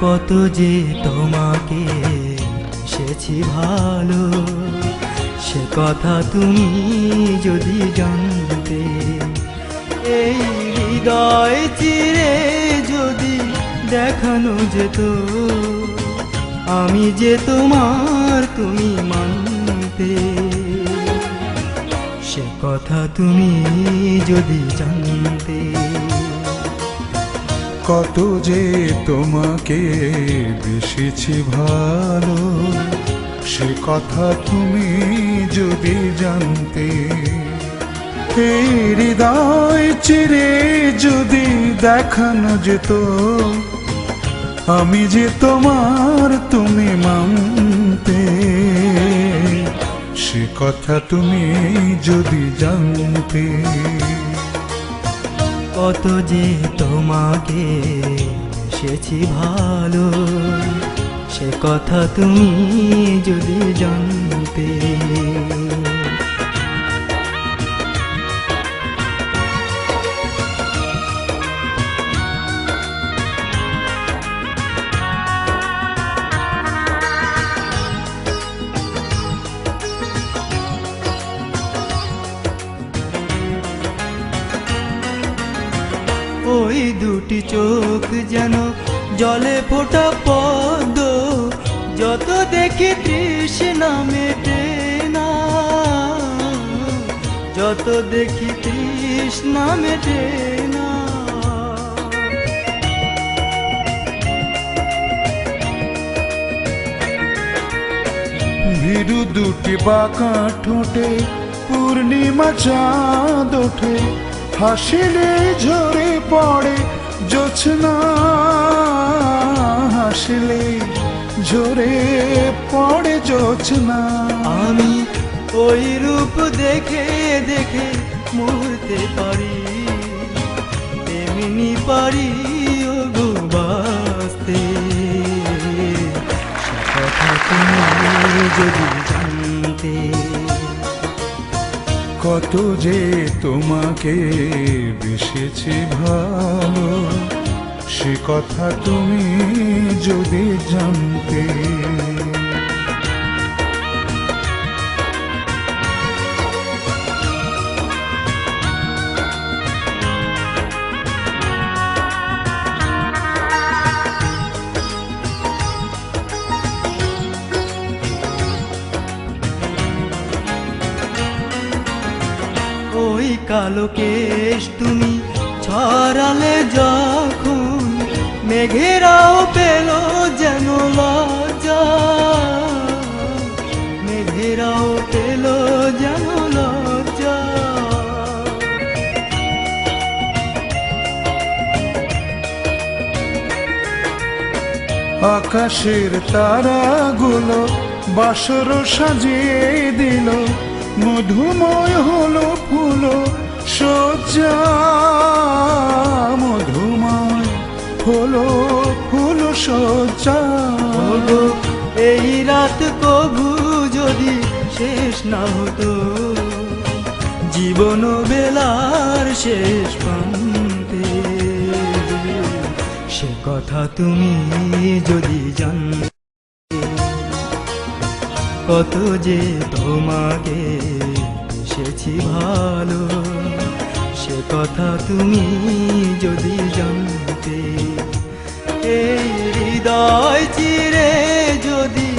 কত যে তোমাকে এসেছি ভালো, সে কথা তুমি যদি জানতে। এই হৃদয় চিরে যদি দেখানো যেত, আমি যে তোমার তুমি মানতে। সে কথা তুমি যদি জানতে। কত যে তোমাকে বেসেছি ভালো, সে কথা তুমি যদি জানতে। এই হৃদয় চিরে যদি দেখানো যেত, আমি যে তোমার তুমি মানতে। সে কথা তুমি যদি জানতে। কত যে তোমাকে এসেছি ভালো, সে কথা তুমি যদি জানতে। ওই দুটি চোখ যেন জলে ফোটা পদ্ম, যত দেখি তৃষ্ণা মেটে না, যত দেখি তৃষ্ণা মেটে না। ভীরু দুটি বাঁকা ঠোঁটে পূর্ণিমা চাঁদ ওঠে, হাসিলে ঝরে পড়ে জোছনা, হাসিলে ঝরে পড়ে জোছনা। আমি ওই রূপ দেখে দেখে মরতে পারি, তেমনি পারি ও গো বাঁচতে। সে কথা তুমি যদি জানতে। কত যে তোমাকে বেসেছি ভালো, সে কথা তুমি যদি জানতে। ওই কালো কেশ তুমি ছড়ালে যখন, মেঘেরাও পেল যেন লজ্জা, মেঘেরাও পেল যেন লজ্জা। আকাশের তারাগুলো বাসর সাজিয়ে দিল, মধুময় হলো ফুলো সজ্জা, মধুময় হলো ফুলো সজ্জা। ওগো এই রাত কভু যদি শেষ না হতো, জীবন বেলার শেষ প্রান্তে। সে কথা তুমি যদি জানতে। কত যে তোমাকে এসেছি ভালো, সে কথা তুমি যদি জানতে। এই হৃদয় চিরে যদি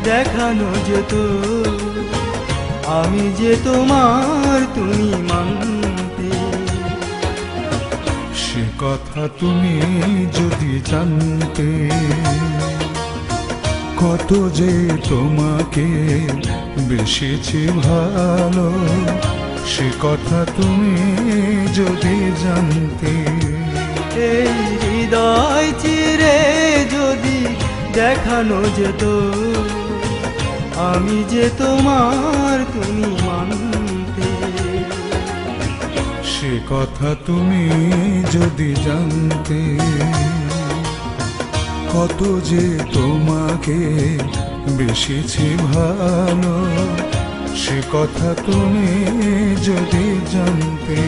দেখানো যেত, আমি যে তোমার তুমি মানতে। সে কথা তুমি যদি জানতে। কত যে তোমাকে বেসেছি ভালো, সে কথা তুমি যদি জানতে। এই হৃদয় চিরে যদি দেখানো যেত, আমি যে তোমার তুমি মানতে। সে কথা তুমি যদি জানতে। কত যে তোমাকে বেসেছি ভালো, সে কথা তুমি যদি জানতে।